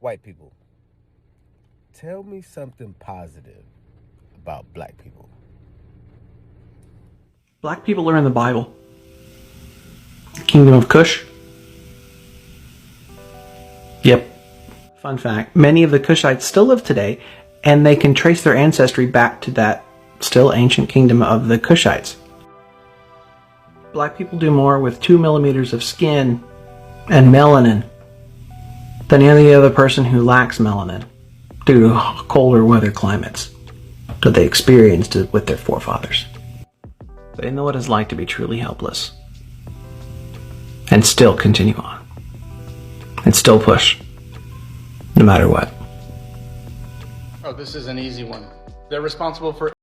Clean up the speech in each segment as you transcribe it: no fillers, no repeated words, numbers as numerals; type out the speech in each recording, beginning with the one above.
White people, tell me something positive about black people. Black people are in the Bible. Kingdom of Cush. Yep. Fun fact, many of the Cushites still live today, and they can trace their ancestry back to that still ancient kingdom of the Cushites. Black people do more with 2 millimeters of skin and melanin than any other person who lacks melanin due to colder weather climates that they experienced with their forefathers. They know what it's like to be truly helpless and still continue on and still push no matter what. Oh, this is an easy one. They're responsible for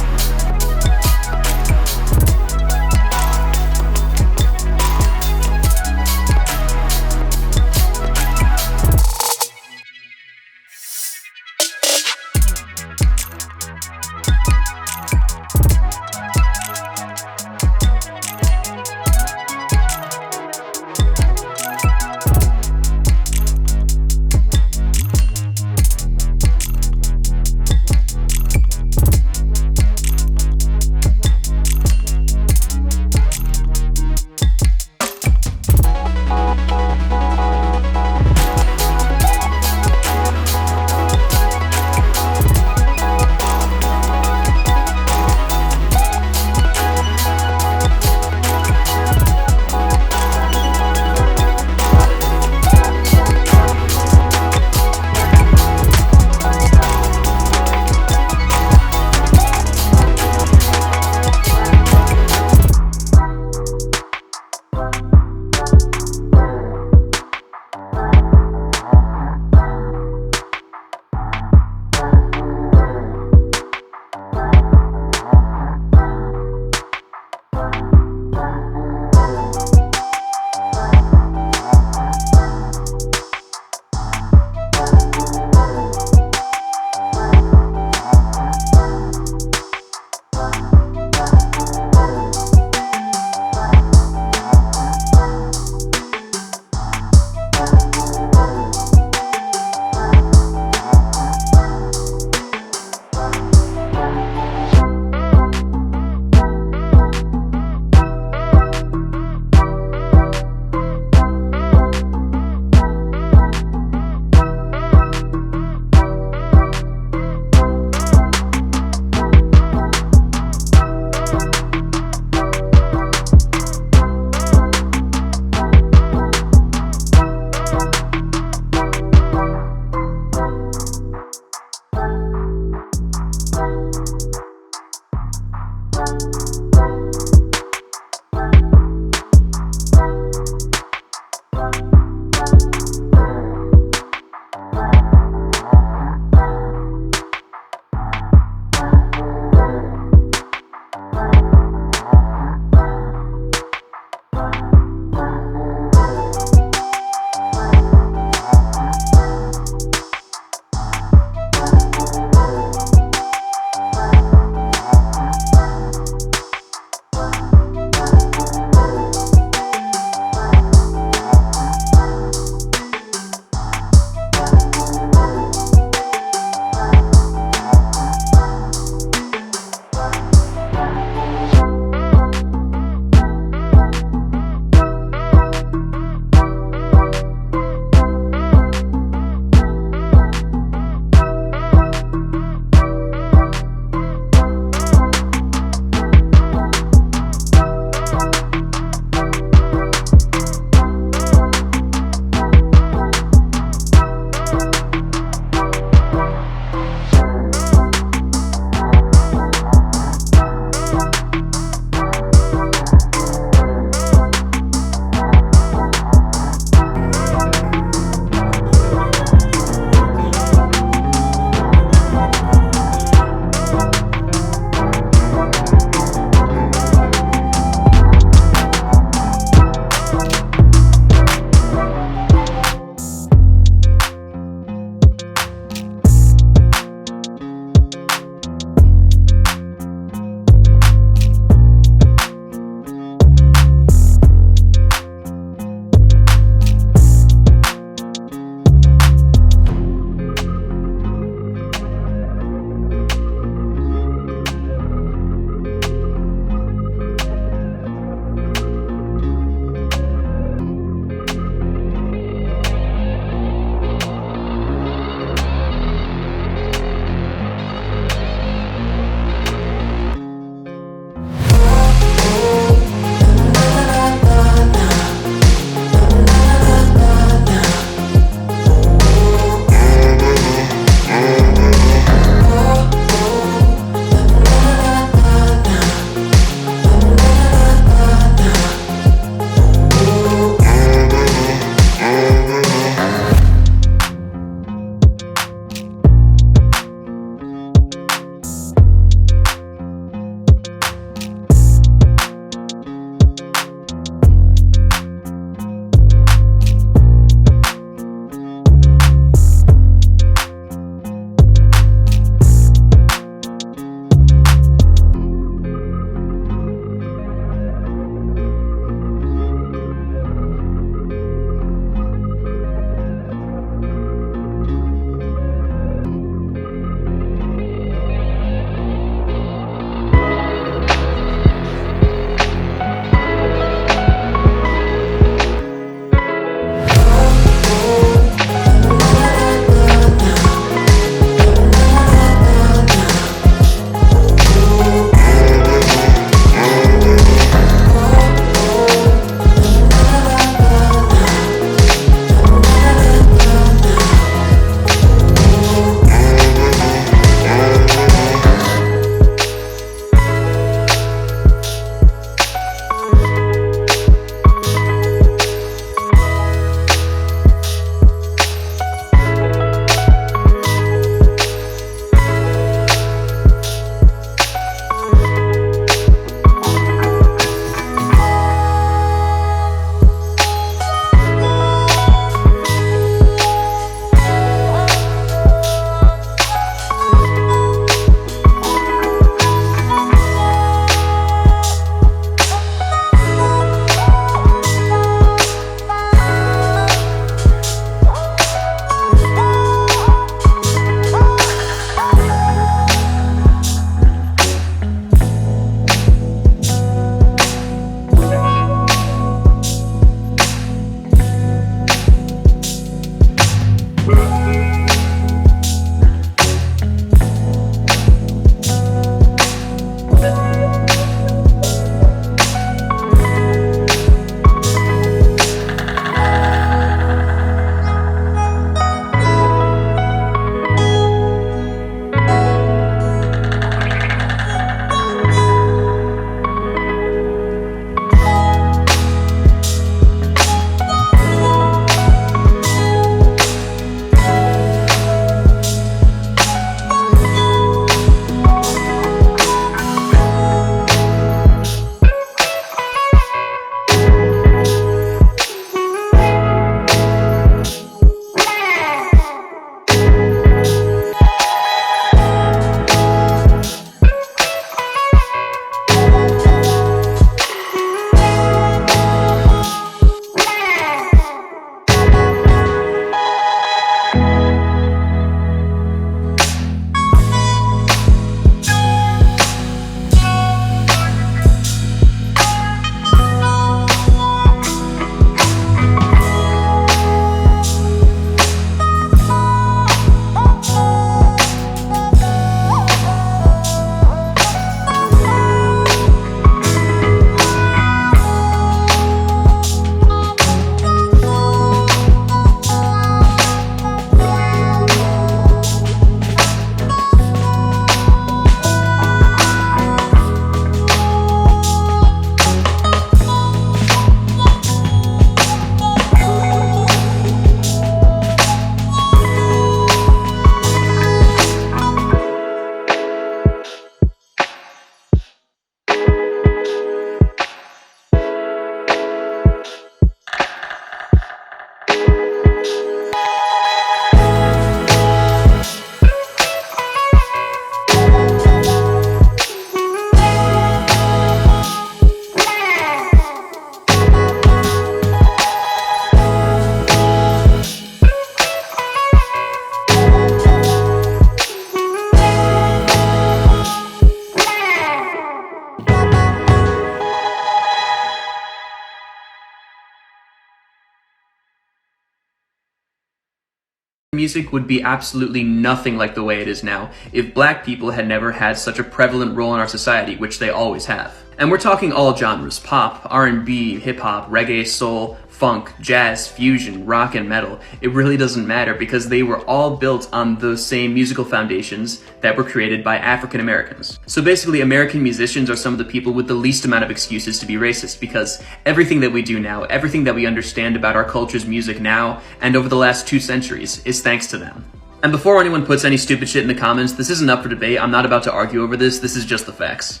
Music would be absolutely nothing like the way it is now if black people had never had such a prevalent role in our society, which they always have. And we're talking all genres: pop, R&B, hip-hop, reggae, soul, funk, jazz, fusion, rock, and metal. It really doesn't matter because they were all built on those same musical foundations that were created by African Americans. So basically, American musicians are some of the people with the least amount of excuses to be racist, because everything that we do now, everything that we understand about our culture's music now and over the last 2 centuries is thanks to them. And before anyone puts any stupid shit in the comments, this isn't up for debate. I'm not about to argue over this. This is just the facts.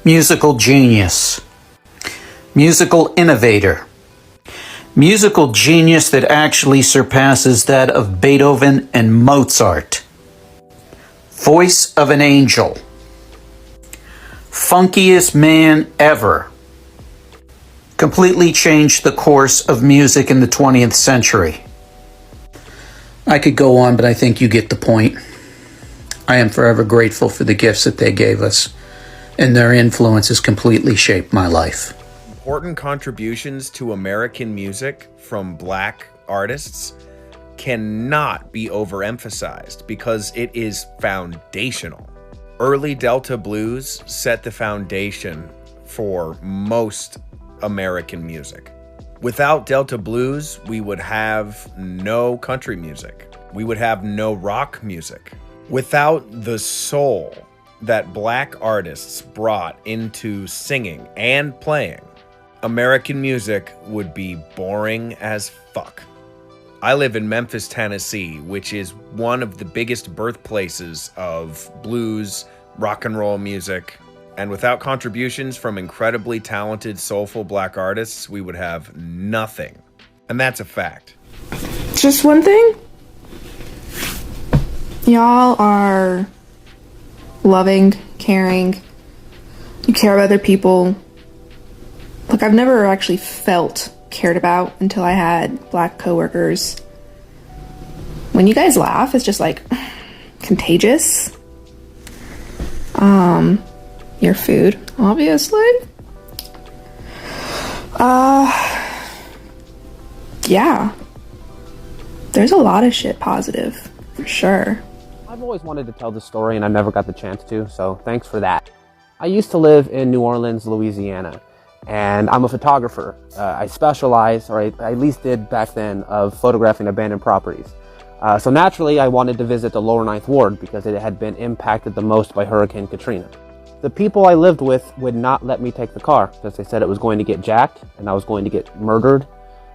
Musical genius. Musical innovator. Musical genius that actually surpasses that of Beethoven and Mozart. Voice of an angel. Funkiest man ever. Completely changed the course of music in the 20th century. I could go on, but I think you get the point. I am forever grateful for the gifts that they gave us, and their influence has completely shaped my life. Important contributions to American music from black artists cannot be overemphasized because it is foundational. Early Delta blues set the foundation for most American music. Without Delta blues, we would have no country music. We would have no rock music. Without the soul that black artists brought into singing and playing, American music would be boring as fuck. I live in Memphis, Tennessee, which is one of the biggest birthplaces of blues, rock and roll music. And without contributions from incredibly talented, soulful black artists, we would have nothing. And that's a fact. Just one thing. Y'all are loving, caring. You care about other people. Look, I've never actually felt cared about until I had black coworkers. When you guys laugh, it's just like contagious. Your food, obviously. Yeah. There's a lot of shit positive, for sure. I've always wanted to tell this story and I never got the chance to, so thanks for that. I used to live in New Orleans, Louisiana, and I'm a photographer. I specialize, or I at least did back then, of photographing abandoned properties. So naturally, I wanted to visit the lower Ninth Ward because it had been impacted the most by Hurricane Katrina. The people I lived with would not let me take the car because they said it was going to get jacked and I was going to get murdered,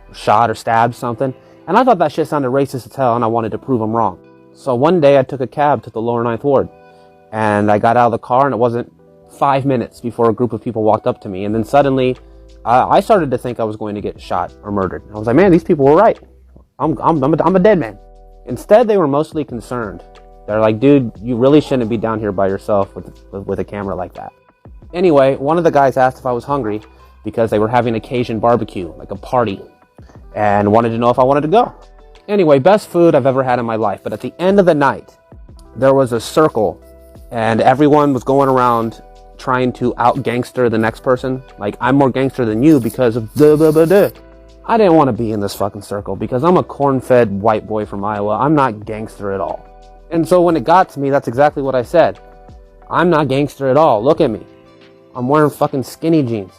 or shot or stabbed, something. And I thought that shit sounded racist as hell and I wanted to prove them wrong. So one day I took a cab to the lower Ninth Ward and I got out of the car and it wasn't 5 minutes before a group of people walked up to me. And then suddenly I started to think I was going to get shot or murdered. I was like, man, these people were right. I'm a dead man. Instead, they were mostly concerned. They're like, dude, you really shouldn't be down here by yourself with a camera like that. Anyway, one of the guys asked if I was hungry because they were having a Cajun barbecue, like a party, and wanted to know if I wanted to go. Anyway, best food I've ever had in my life. But at the end of the night, there was a circle and everyone was going around trying to out-gangster the next person. Like, I'm more gangster than you because of blah, blah, blah, blah. I didn't want to be in this fucking circle because I'm a corn-fed white boy from Iowa. I'm not gangster at all. And so when it got to me, that's exactly what I said. I'm not gangster at all. Look at me. I'm wearing fucking skinny jeans.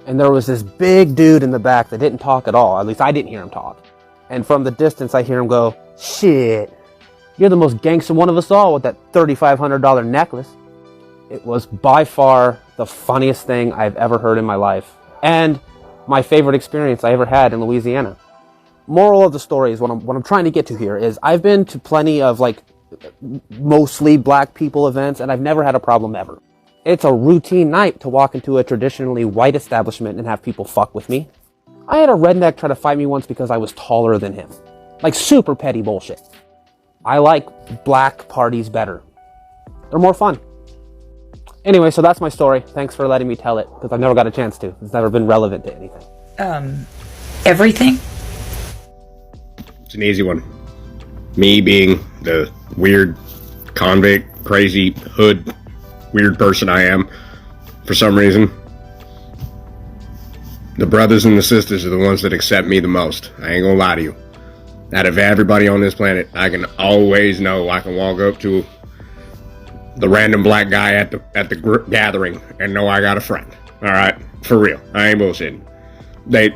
And there was this big dude in the back that didn't talk at all. At least I didn't hear him talk. And from the distance, I hear him go, shit, you're the most gangster one of us all with that $3,500 necklace. It was by far the funniest thing I've ever heard in my life. And my favorite experience I ever had in Louisiana. Moral of the story is what I'm trying to get to here is I've been to plenty of like mostly black people events and I've never had a problem ever. It's a routine night to walk into a traditionally white establishment and have people fuck with me. I had a redneck try to fight me once because I was taller than him. Like super petty bullshit. I like black parties better. They're more fun. Anyway, so that's my story. Thanks for letting me tell it, because I've never got a chance to. It's never been relevant to anything. Everything? It's an easy one. Me being the weird, convict, crazy, hood, weird person I am, for some reason. The brothers and the sisters are the ones that accept me the most. I ain't gonna lie to you. Out of everybody on this planet, I can always know I can walk up to the random black guy at the gathering and know I got a friend. All right, for real, I ain't bullshitting. They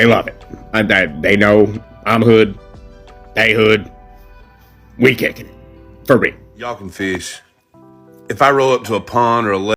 love it. They know I'm hood, they hood, we kicking it, for real. Y'all can fish. If I roll up to a pond or a lake.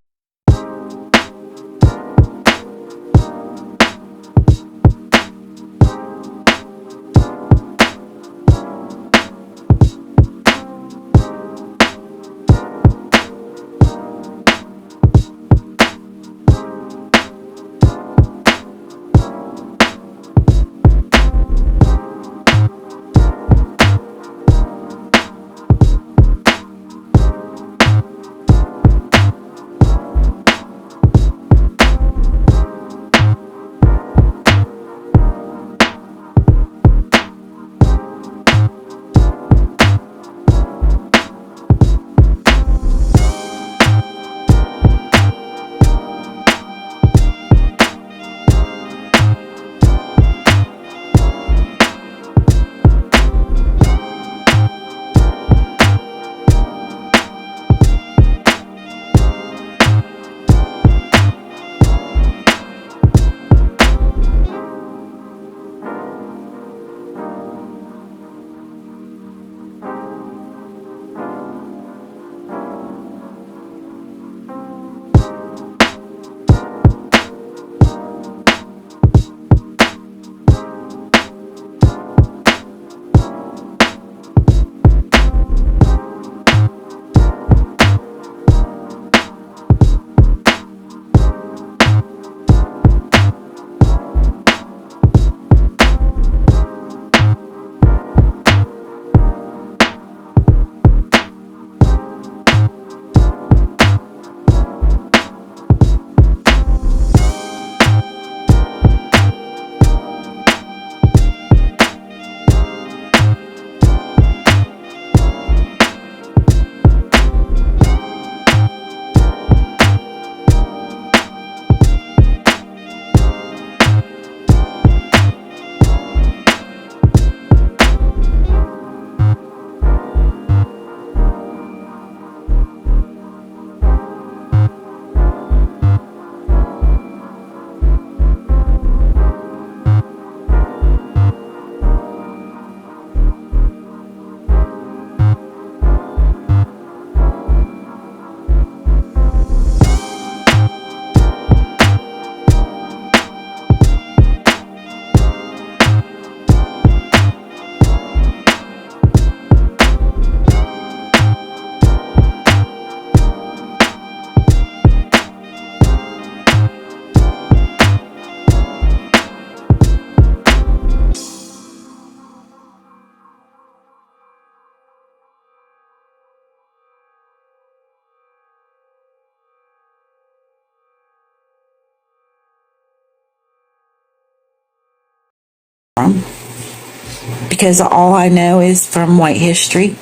Because all I know is from white history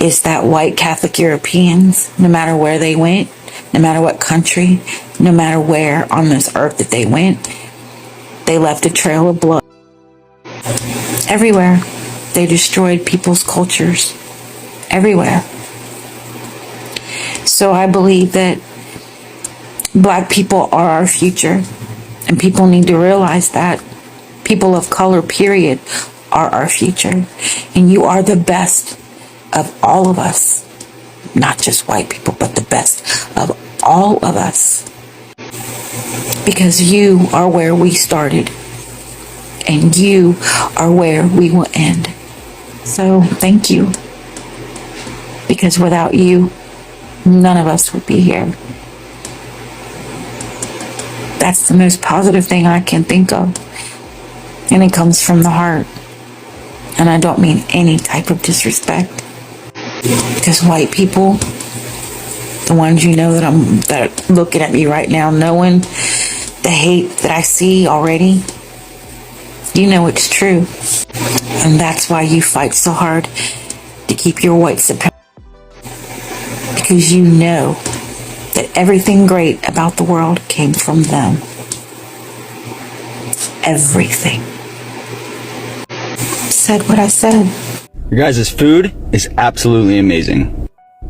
is that white Catholic Europeans, no matter where they went, no matter what country, no matter where on this earth that they went, they left a trail of blood. Everywhere. They destroyed people's cultures. Everywhere. So I believe that black people are our future, and people need to realize that. People of color, period, are our future. And you are the best of all of us. Not just white people, but the best of all of us. Because you are where we started. And you are where we will end. So thank you. Because without you, none of us would be here. That's the most positive thing I can think of. And it comes from the heart. And I don't mean any type of disrespect. Because white people, the ones you know that are looking at me right now, knowing the hate that I see already, you know it's true. And that's why you fight so hard to keep your white supremacy. Because you know that everything great about the world came from them. Everything. said what I said. Your guys' food is absolutely amazing.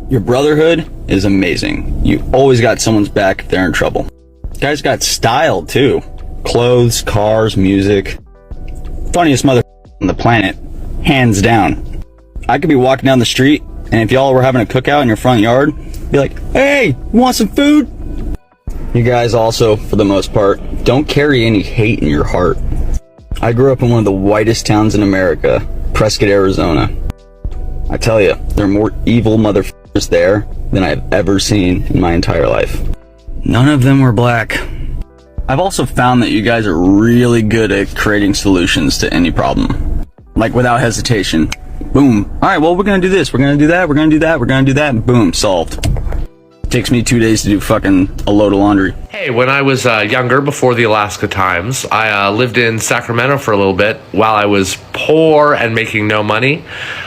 Your brotherhood is amazing. You always got someone's back if they're in trouble. You guys got style, too. Clothes, cars, music. Funniest mother on the planet. Hands down. I could be walking down the street, and if y'all were having a cookout in your front yard, be like, hey, you want some food? You guys also, for the most part, don't carry any hate in your heart. I grew up in one of the whitest towns in America, Prescott, Arizona. I tell you, there are more evil motherfuckers there than I've ever seen in my entire life. None of them were black. I've also found that you guys are really good at creating solutions to any problem. Like without hesitation. Boom. Alright, well, we're gonna do this, we're gonna do that, we're gonna do that, we're gonna do that, boom, solved. Takes me 2 days to do fucking a load of laundry. Hey, when I was younger, before the Alaska times, I lived in Sacramento for a little bit while I was poor and making no money.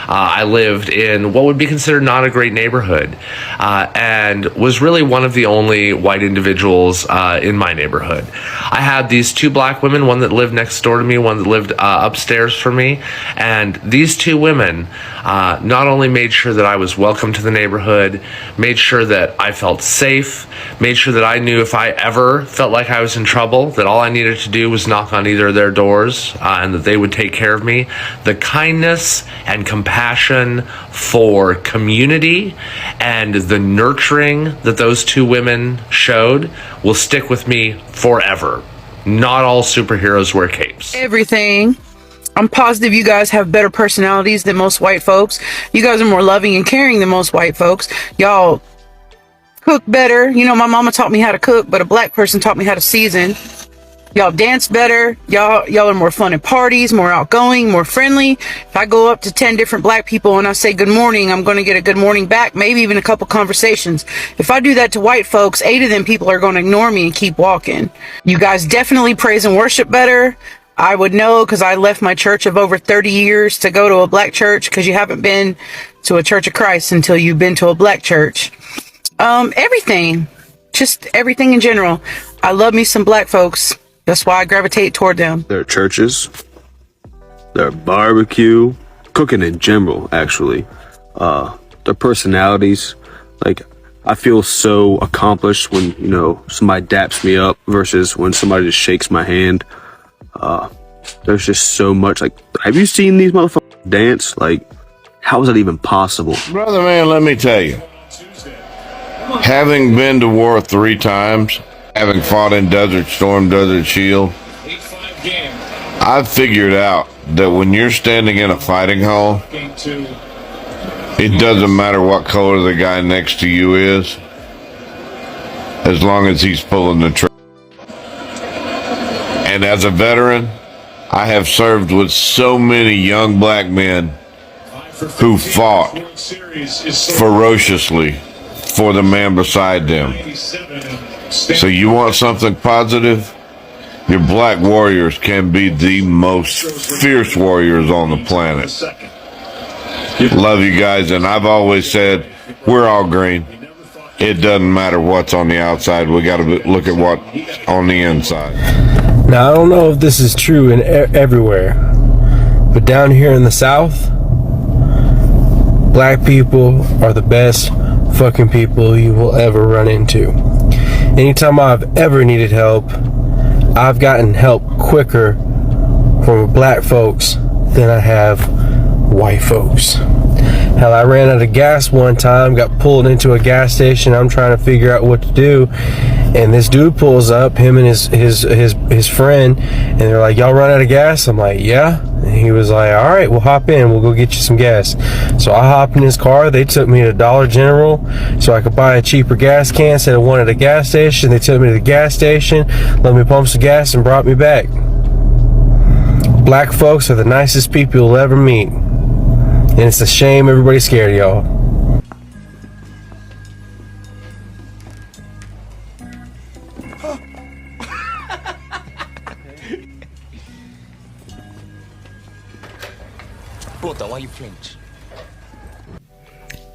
I lived in what would be considered not a great neighborhood and was really one of the only white individuals in my neighborhood. I had these two black women, one that lived next door to me, one that lived upstairs from me. And these two women not only made sure that I was welcome to the neighborhood, made sure that I felt safe, made sure that I knew if I ever felt like I was in trouble, that all I needed to do was knock on either of their doors and that they would take care of me. The kindness and compassion for community and the nurturing that those two women showed will stick with me forever. Not all superheroes wear capes. Everything. I'm positive you guys have better personalities than most white folks. You guys are more loving and caring than most white folks. Y'all cook better. You know, my mama taught me how to cook, but a black person taught me how to season. Y'all dance better. Y'all are more fun at parties, more outgoing, more friendly. If I go up to 10 different black people and I say good morning, I'm going to get a good morning back, maybe even a couple conversations. If I do that to white folks, 8 of them people are going to ignore me and keep walking. You guys definitely praise and worship better. I would know because I left my church of over 30 years to go to a black church, because you haven't been to a Church of Christ until you've been to a black church. Everything. Just everything in general. I love me some black folks. That's why I gravitate toward them. Their churches, their barbecue, cooking in general, actually. Their personalities. Like, I feel so accomplished when, you know, somebody daps me up versus when somebody just shakes my hand. There's just so much. Like, have you seen these motherfuckers dance? Like, how is that even possible? Brother man, let me tell you. Having been to war 3 times, having fought in Desert Storm, Desert Shield, I've figured out that when you're standing in a fighting hall, it doesn't matter what color the guy next to you is, as long as he's pulling the trigger. And as a veteran, I have served with so many young black men who fought ferociously for the man beside them. So you want something positive? Your black warriors can be the most fierce warriors on the planet. Love you guys, and I've always said, we're all green. It doesn't matter what's on the outside. We got to look at what's on the inside. Now, I don't know if this is true in everywhere, but down here in the South, black people are the best fucking people you will ever run into. Anytime I've ever needed help, I've gotten help quicker from black folks than I have white folks. Hell, I ran out of gas one time, got pulled into a gas station. I'm trying to figure out what to do, and this dude pulls up, him and his friend, and they're like, y'all run out of gas? I'm like, yeah. And he was like, all right, we'll hop in, we'll go get you some gas. So I hopped in his car. They took me to Dollar General so I could buy a cheaper gas can instead of one at a gas station. They took me to the gas station, let me pump some gas, and brought me back. Black folks are the nicest people you'll ever meet. And it's a shame everybody's scared of y'all.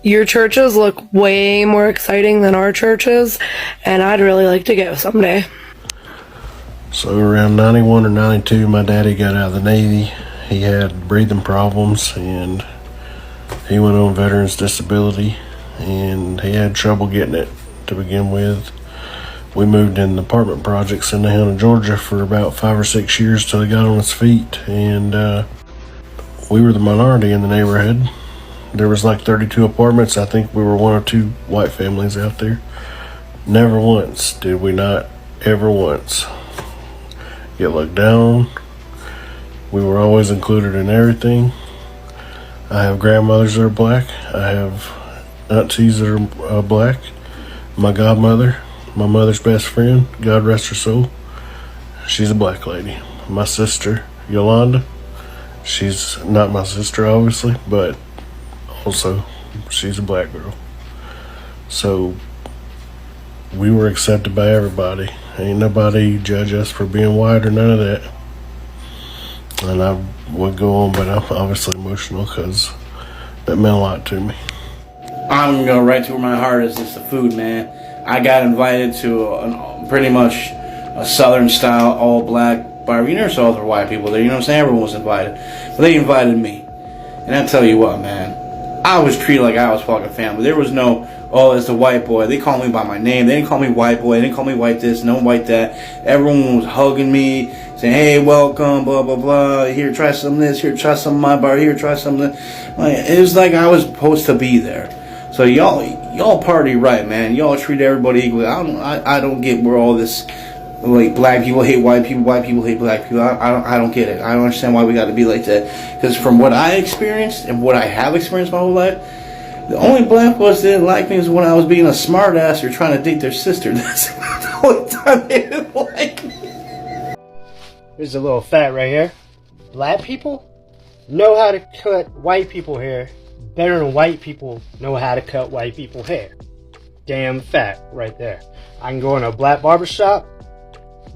Your churches look way more exciting than our churches, and I'd really like to go someday. So around 91 or 92, my daddy got out of the Navy. he had breathing problems, and he went on veterans disability, and he had trouble getting it to begin with. We moved in apartment projects in Nahana, Georgia for about 5 or 6 years till he got on his feet, and we were the minority in the neighborhood. There was like 32 apartments. I think we were one or two white families out there. Never once did we not ever once get looked down. We were always included in everything. I have grandmothers that are black. I have aunties that are black. My godmother, my mother's best friend, God rest her soul, she's a black lady. My sister, Yolanda, she's not my sister obviously, but also she's a black girl. So we were accepted by everybody. Ain't nobody judge us for being white or none of that. And I would go on, but I'm obviously emotional because that meant a lot to me. I'm gonna go right to where my heart is. It's the food, man. I got invited to pretty much a southern style all black bar. You never saw other white people there, you know what I'm saying? Everyone was invited. But they invited me. And I tell you what, man, I was treated like I was fucking family. There was no, oh, it's the white boy. They called me by my name. They didn't call me white boy. They didn't call me white this, no white that. Everyone was hugging me, saying, hey, welcome, blah, blah, blah. Here, try some of this. Here, try some of my bar. Here, try some of this. Like, it was like I was supposed to be there. So y'all party right, man. Y'all treat everybody equally. I don't get where all this, like, black people hate white people hate black people. I don't get it. I don't understand why we got to be like that. Because from what I experienced and what I have experienced my whole life, the only black folks that didn't like me was when I was being a smart ass or trying to date their sister. That's the only time they didn't like me. Here's a little fact right here. Black people know how to cut white people hair better than white people know how to cut white people hair. Damn fact right there. I can go in a black barbershop.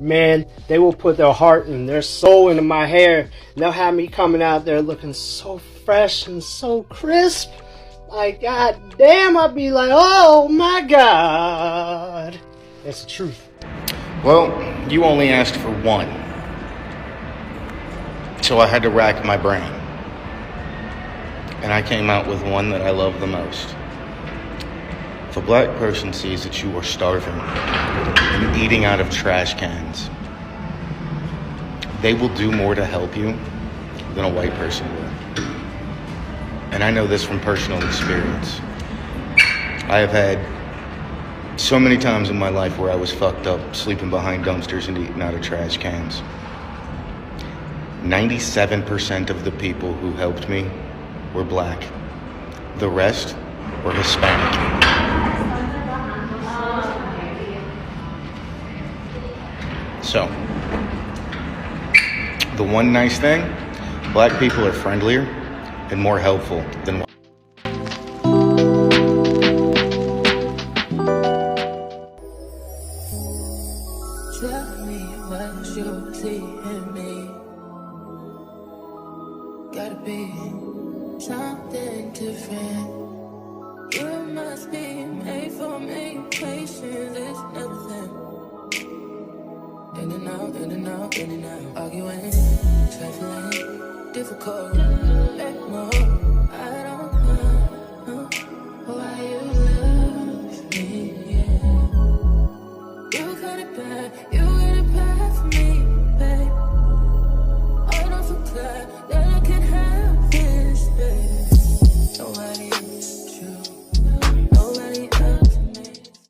Man, they will put their heart and their soul into my hair. And they'll have me coming out there looking so fresh and so crisp. Like, god damn, I'd be like, oh my god. That's the truth. Well, you only asked for one. So I had to rack my brain. And I came out with one that I love the most. If a black person sees that you are starving and eating out of trash cans, they will do more to help you than a white person will. And I know this from personal experience. I have had so many times in my life where I was fucked up, sleeping behind dumpsters and eating out of trash cans. 97% of the people who helped me were black. The rest were Hispanic. So, the one nice thing, black people are friendlier and more helpful than white. Tell me what you see in me. Gotta be something different. You must be made for me. Patience is nothing. In and out, in and out, in and out. Arguing, trifling, difficult. Let more.